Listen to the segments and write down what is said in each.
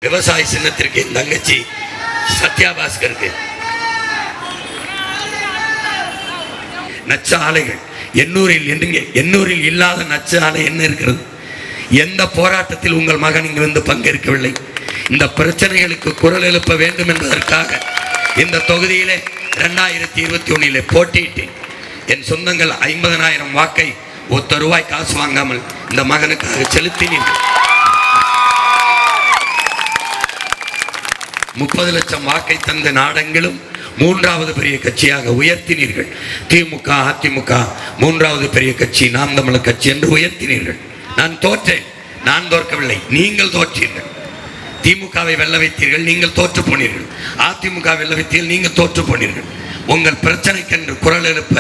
விவசாய சின்னத்திற்கு என் தங்கச்சி சத்யா பாஸ்கருக்கு நச்சு ஆலைகள் எண்ணூரில் இல்லாத நச்சு ஆலை என்ன இருக்கிறது? எந்த போராட்டத்தில் உங்கள் மகன் இங்கு வந்து பங்கேற்கவில்லை. இந்த பிரச்சனைகளுக்கு குரல் எழுப்ப வேண்டும் என்பதற்காக இந்த தொகுதியிலே 2021 போட்டியிட்டேன். என் சொந்தங்கள் 50,000 வாக்கை ₹1 காசு வாங்காமல் இந்த மகனுக்காக செலுத்தினீர்கள். 30 லட்சம் வாக்கை தந்த நாடெங்கிலும் 3வது பெரிய கட்சியாக உயர்த்தினீர்கள். திமுக, அதிமுக 3வது பெரிய கட்சி, நாம் தமிழர் கட்சி என்று உயர்த்தினீர்கள். நான் தோற்றேன். நான் தோற்கவில்லை, நீங்கள் தோற்றீர்கள். திமுகவை வெல்ல வைத்தீர்கள், நீங்கள் தோற்று போனீர்கள். அதிமுக வெல்ல வைத்தீர்கள், நீங்கள் தோற்று போனீர்கள். உங்கள் பிரச்சனைக்கென்று குரல் எழுப்ப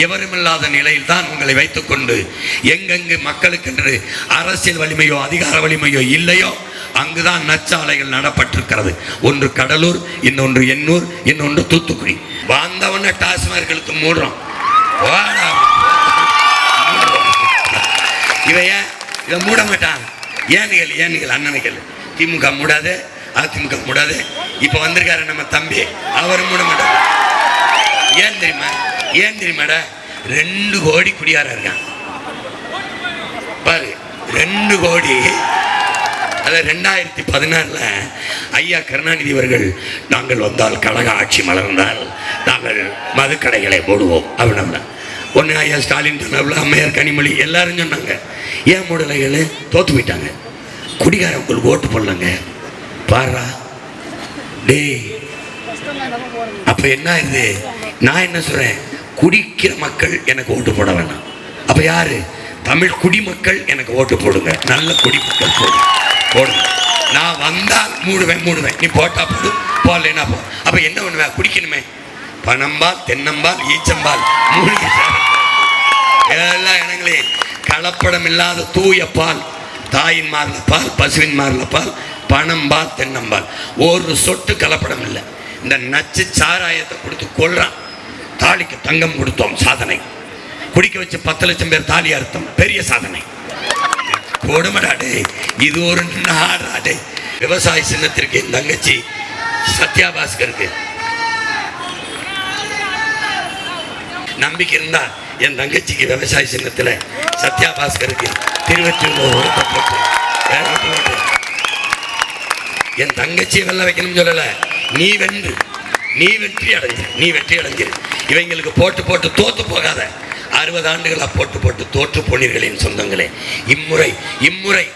எவருமில்லாத நிலையில் தான் உங்களை வைத்துக்கொண்டு எங்கெங்கு மக்களுக்கென்று அரசியல் வலிமையோ அதிகார வலிமையோ இல்லையோ அங்குதான் நச்சாலைகள் நடப்பட்டிருக்கிறது. ஒன்று கடலூர், இன்னொன்று எண்ணூர், இன்னொன்று தூத்துக்குடி. வந்தவன டாஸ்மார்க்களுக்கு மூடுறோம். இதை மூட மாட்டான். ஏனுகள் அண்ணனுகள் திமுக மூடாது, அதிமுக மூடாது. இப்ப வந்திருக்காரு நம்ம தம்பி, அவரும் மூட மாட்டார். ஏன் தெரியுமாடா? 2 கோடி குடியார இருக்கான் பாரு. 2 கோடி. அதை 2016 ஐயா கருணாநிதி அவர்கள், நாங்கள் வந்தால் கழக ஆட்சி மலர்ந்தால் நாங்கள் மதுக்கடைகளை மூடுவோம் அப்படின்னா ஒன்று ஐயா ஸ்டாலின் சொன்னாப்புல, அம்மையார் கனிமொழி எல்லாரும் சொன்னாங்க. ஏன் மூடலைகள்? தோத்து போயிட்டாங்க. குடிகாரங்களுக்கு ஓட்டு போடலங்க பாரா டே. அப்ப என்ன இது? நான் என்ன சொல்றேன், குடிக்கிற மக்கள் எனக்கு ஓட்டு போட வேணாம். அப்ப யாரு? தமிழ் குடிமக்கள் எனக்கு ஓட்டு போடுங்க. நல்ல குடிமக்கள் போடுங்க. நான் வந்தால் மூடுவேன். நீ போட்டா போடு, போடலைன்னா போ. அப்ப என்ன பண்ணுவேன்? குடிக்கணுமே. பனம்பால், தென்னம்பால், ஈச்சம்பால், மூலிகை எல்லா இடங்களையும் கலப்படம் இல்லாத தூய பால், தாயின் மார்ல பால், பசுவின் மார்ல பால், பனம்பால், தென்னம்பால், ஒரு சொட்டு கலப்படம் இல்லை. இந்த நச்சு சாராயத்தை கொடுத்து கொள்றான். தாலிக்கு தங்கம் கொடுத்தோம், சாதனை. குடிக்க வச்சு 10 லட்சம் பேர் தாலி அர்த்தம், பெரிய சாதனை. கொடுமடாடே, இது ஒரு நாடாடே. விவசாய சின்னத்திற்கு என் தங்கச்சி சத்யா பாஸ்கருக்கு நம்பிக்கை இருந்தா என் தங்கச்சிக்கு விவசாய சின்னத்தில் சத்யா பாஸ்கருக்கு திருவெற்றியூர் என் தங்கச்சியை வெல்ல வைக்கணும்னு சொல்லல. நீ வெற்றி அடைஞ்சிரு. இவங்களுக்கு போட்டு தோத்து போகாத. 60 ஆண்டுகளா போட்டு தோற்று போனீர்கள் என் சொந்தங்களே. இம்முறை